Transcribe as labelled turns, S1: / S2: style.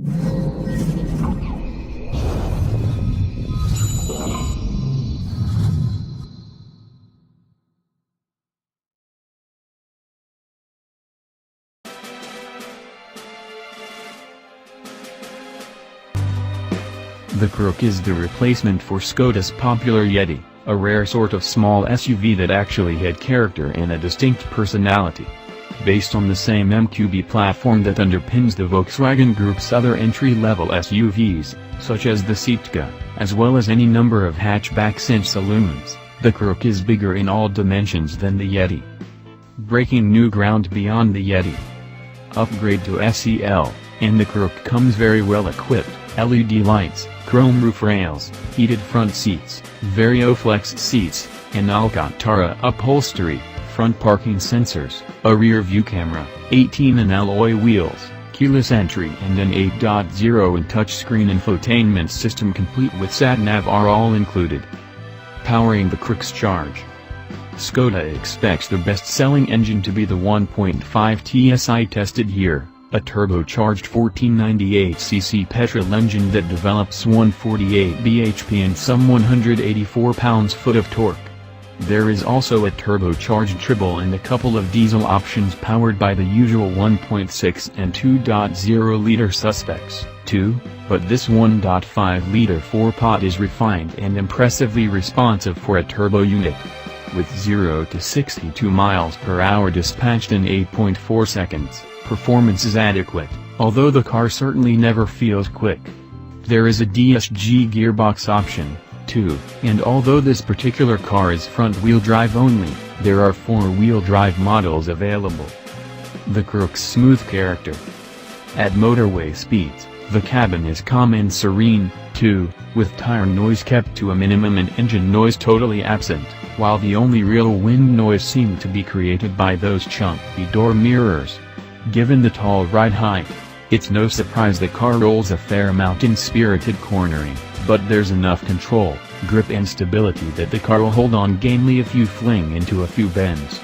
S1: The Karoq is the replacement for Skoda's popular Yeti, a rare sort of small SUV that actually had character and a distinct personality. Based on the same MQB platform that underpins the Volkswagen Group's other entry-level SUVs, such as the Seat Ateca, as well as any number of hatchbacks and saloons, the Karoq is bigger in all dimensions than the Yeti. Breaking new ground beyond the Yeti. Upgrade to SEL, and the Karoq comes very well equipped. LED lights, chrome roof rails, heated front seats, VarioFlex seats, and Alcantara upholstery, front parking sensors, a rear view camera, 18-in alloy wheels, keyless entry and an 8.0-in touchscreen infotainment system complete with sat-nav are all included. Powering the Karoq's charge. Skoda expects the best-selling engine to be the 1.5 TSI tested here, a turbocharged 1498cc petrol engine that develops 148 bhp and some 184 pounds-foot of torque. There is also a turbocharged triple and a couple of diesel options powered by the usual 1.6 and 2.0-liter suspects, too, but this 1.5-liter 4-pot is refined and impressively responsive for a turbo unit. With 0 to 62 miles per hour dispatched in 8.4 seconds. Performance is adequate, although the car certainly never feels quick. There is a DSG gearbox option, too, and although this particular car is front-wheel drive only, there are four-wheel drive models available. The Karoq's smooth character. At motorway speeds, the cabin is calm and serene, too, with tire noise kept to a minimum and engine noise totally absent, while the only real wind noise seemed to be created by those chunky door mirrors. Given the tall ride height, it's no surprise the car rolls a fair amount in spirited cornering, but there's enough control, grip and stability that the car will hold on gamely if you fling into a few bends.